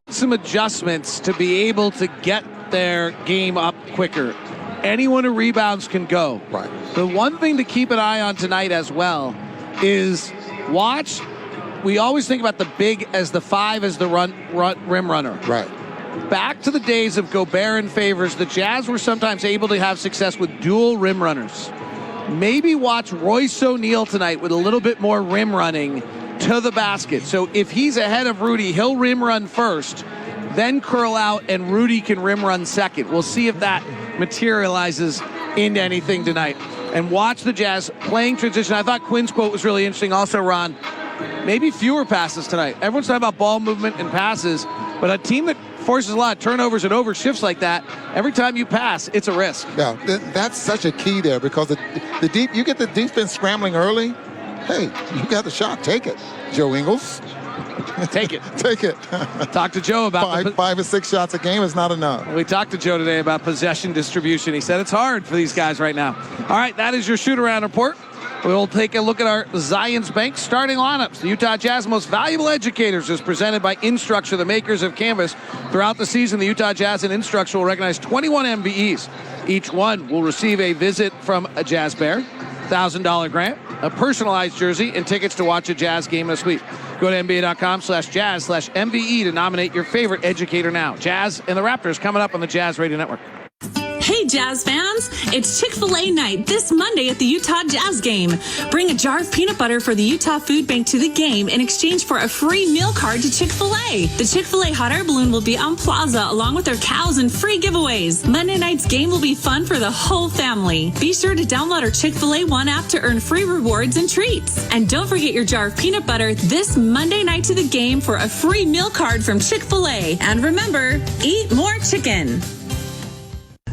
some adjustments to be able to get their game up quicker. Anyone who rebounds can go. Right. The one thing to keep an eye on tonight as well is watch. We always think about the big as the 5 as the rim runner. Right. Back to the days of Gobert and Favors, the Jazz were sometimes able to have success with dual rim runners. Maybe watch Royce O'Neal tonight with a little bit more rim running to the basket. So if he's ahead of Rudy, he'll rim run first, then curl out, and Rudy can rim run second. We'll see if that materializes into anything tonight. And watch the Jazz playing transition. I thought Quinn's quote was really interesting. Also, Ron, maybe fewer passes tonight. Everyone's talking about ball movement and passes, but a team that forces a lot of turnovers and overshifts like that, every time you pass, it's a risk. Yeah, that's such a key there, because you get the defense scrambling early. Hey, you got the shot. Take it, Joe Ingles. Take it. Take it. Talk to Joe about 5 or 6 shots a game is not enough. We talked to Joe today about possession distribution. He said it's hard for these guys right now. All right, that is your shoot-around report. We'll take a look at our Zions Bank starting lineups. The Utah Jazz Most Valuable Educators is presented by Instructure, the makers of Canvas. Throughout the season, the Utah Jazz and Instructure will recognize 21 MVEs. Each one will receive a visit from a Jazz Bear, $1,000 grant, a personalized jersey, and tickets to watch a Jazz game this week. Go to NBA.com/Jazz/MVE to nominate your favorite educator now. Jazz and the Raptors coming up on the Jazz Radio Network. Hey, Jazz fans! It's Chick-fil-A night this Monday at the Utah Jazz game. Bring a jar of peanut butter for the Utah Food Bank to the game in exchange for a free meal card to Chick-fil-A. The Chick-fil-A hot air balloon will be on Plaza along with their cows and free giveaways. Monday night's game will be fun for the whole family. Be sure to download our Chick-fil-A One app to earn free rewards and treats. And don't forget your jar of peanut butter this Monday night to the game for a free meal card from Chick-fil-A. And remember, eat more chicken.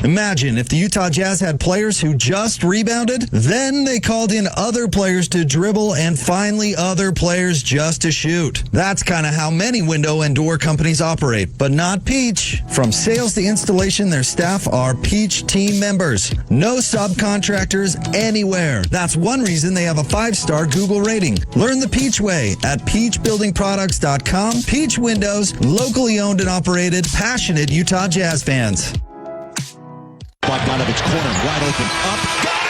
Imagine if the Utah Jazz had players who just rebounded, then they called in other players to dribble, and finally other players just to shoot. That's kind of how many window and door companies operate, but not Peach. From sales to installation, their staff are Peach team members. No subcontractors anywhere. That's one reason they have a 5-star Google rating. Learn the Peach way at peachbuildingproducts.com. Peach Windows, locally owned and operated, passionate Utah Jazz fans. Bogdanovich corner, wide open, up, got it,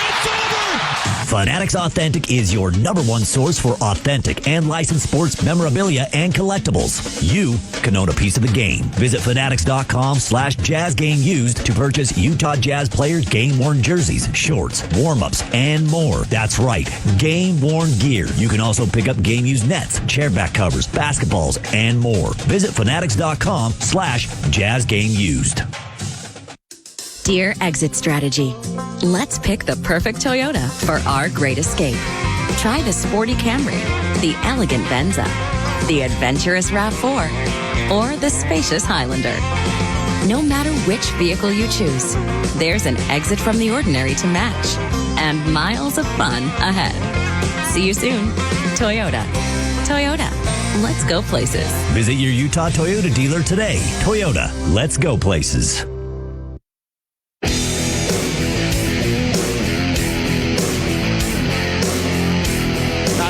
it's over! Fanatics Authentic is your #1 source for authentic and licensed sports memorabilia and collectibles. You can own a piece of the game. Visit fanatics.com/jazzgameused to purchase Utah Jazz players' game-worn jerseys, shorts, warm-ups, and more. That's right, game-worn gear. You can also pick up game-used nets, chairback covers, basketballs, and more. Visit fanatics.com/jazzgameused. Dear Exit Strategy, let's pick the perfect Toyota for our great escape. Try the sporty Camry, the elegant Venza, the adventurous RAV4, or the spacious Highlander. No matter which vehicle you choose, there's an exit from the ordinary to match, and miles of fun ahead. See you soon. Toyota. Toyota. Let's go places. Visit your Utah Toyota dealer today. Toyota. Let's go places.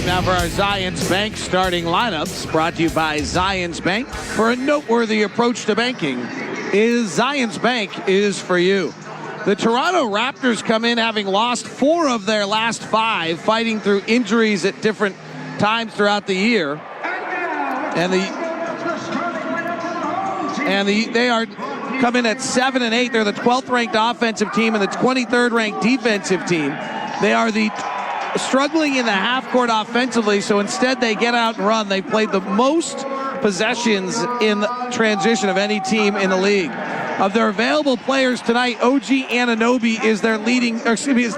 Now for our Zions Bank starting lineups, brought to you by Zions Bank. For a noteworthy approach to banking, Zions Bank is for you. The Toronto Raptors come in having lost 4 of their last 5, fighting through injuries at different times throughout the year. And they are come in at 7-8. They're the 12th ranked offensive team and the 23rd ranked defensive team. They are struggling in the half court offensively, so instead they get out and run. They played the most possessions in transition of any team in the league. Of their available players tonight, OG Anunoby is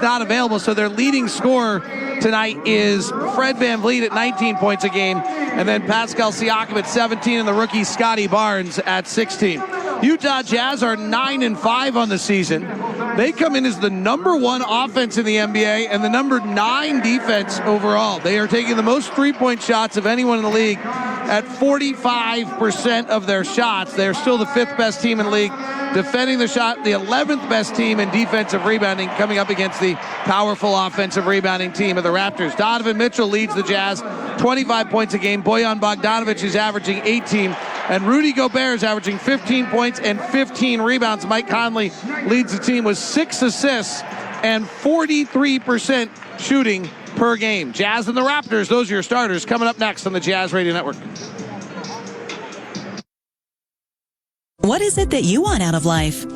not available, so their leading scorer tonight is Fred VanVleet at 19 points a game, and then Pascal Siakam at 17, and the rookie Scotty Barnes at 16. Utah Jazz are 9-5 on the season. They come in as the #1 offense in the NBA and the #9 defense overall. They are taking the most three-point shots of anyone in the league, at 45% of their shots. They're still the 5th best team in the league defending the shot, the 11th best team in defensive rebounding, coming up against the powerful offensive rebounding team of the Raptors. Donovan Mitchell leads the Jazz, 25 points a game. Bojan Bogdanovic is averaging 18, and Rudy Gobert is averaging 15 points and 15 rebounds. Mike Conley leads the team with 6 assists and 43% shooting per game. Jazz and the Raptors, those are your starters, coming up next on the Jazz Radio Network. What is it that you want out of life?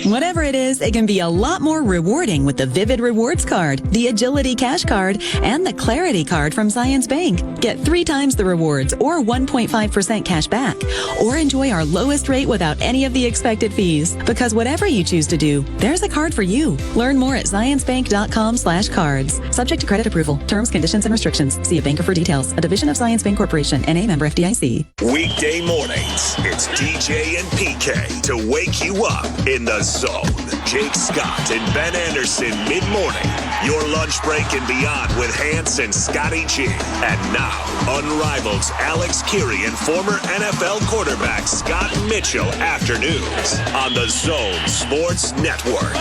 Whatever it is, it can be a lot more rewarding with the Vivid Rewards Card, the Agility Cash Card, and the Clarity Card from Zions Bank. Get 3 times the rewards or 1.5% cash back. Or enjoy our lowest rate without any of the expected fees. Because whatever you choose to do, there's a card for you. Learn more at zionsbank.com/cards. Subject to credit approval. Terms, conditions, and restrictions. See a banker for details. A division of Zions Bank Corporation, N.A. member FDIC. Weekday mornings, it's DJ and PK to wake you up in the zone. Jake Scott and Ben Anderson mid-morning. Your lunch break and beyond with Hans and Scotty G. And now, unrivaled Alex Kirry and former NFL quarterback Scott Mitchell afternoons on the Zone Sports Network.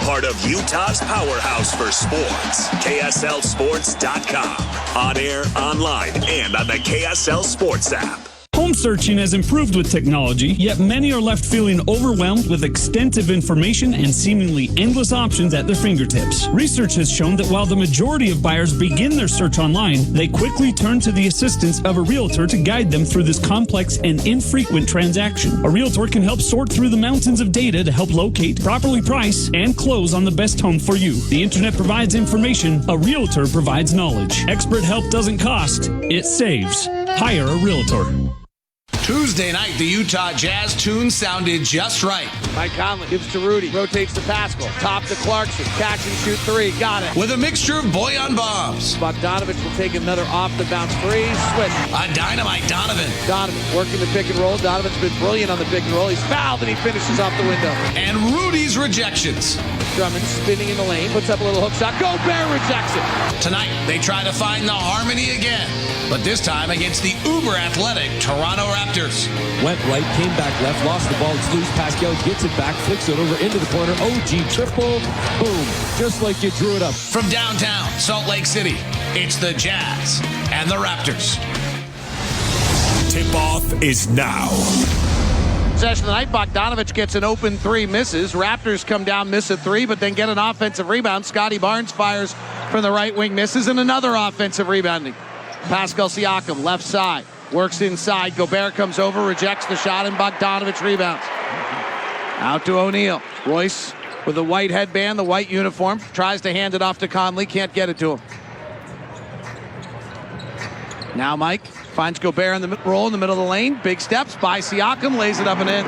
Part of Utah's powerhouse for sports, KSLSports.com. On air, online, and on the KSL Sports app. Home searching has improved with technology, yet many are left feeling overwhelmed with extensive information and seemingly endless options at their fingertips. Research has shown that while the majority of buyers begin their search online, they quickly turn to the assistance of a realtor to guide them through this complex and infrequent transaction. A realtor can help sort through the mountains of data to help locate, properly price, and close on the best home for you. The internet provides information, a realtor provides knowledge. Expert help doesn't cost, it saves. Hire a realtor. Tuesday night, the Utah Jazz tune sounded just right. Mike Conley gives to Rudy, rotates to Pascal, top to Clarkson, catch and shoot 3, got it. With a mixture of Bojan bombs. Bogdanovic will take another off-the-bounce 3, switch. A dynamite Donovan. Donovan working the pick and roll. Donovan's been brilliant on the pick and roll. He's fouled and he finishes off the window. And Rudy's rejections. Drummond spinning in the lane, puts up a little hook shot. Gobert rejects it. Tonight, they try to find the harmony again, but this time against the uber-athletic Toronto Raptors. Went right, came back left, lost the ball, it's loose. Pascal gets it back, flicks it over into the corner. OG triple, boom, just like you drew it up. From downtown Salt Lake City, it's the Jazz and the Raptors. Tip-off is now. Possession of the night, Bogdanovic gets an open 3, misses. Raptors come down, miss a 3, but then get an offensive rebound. Scotty Barnes fires from the right wing, misses, and another offensive rebounding. Pascal Siakam, left side, works inside. Gobert comes over, rejects the shot, and Bogdanovic rebounds. Out to O'Neal. Royce with the white headband, the white uniform, tries to hand it off to Conley, can't get it to him. Now Mike finds Gobert in the roll in the middle of the lane. Big steps by Siakam, lays it up and in.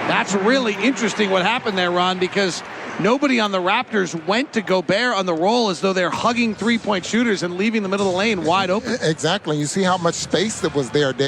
That's really interesting what happened there, Ron, because nobody on the Raptors went to Gobert on the roll as though they're hugging three-point shooters and leaving the middle of the lane wide open. Exactly. You see how much space that was there, Dave.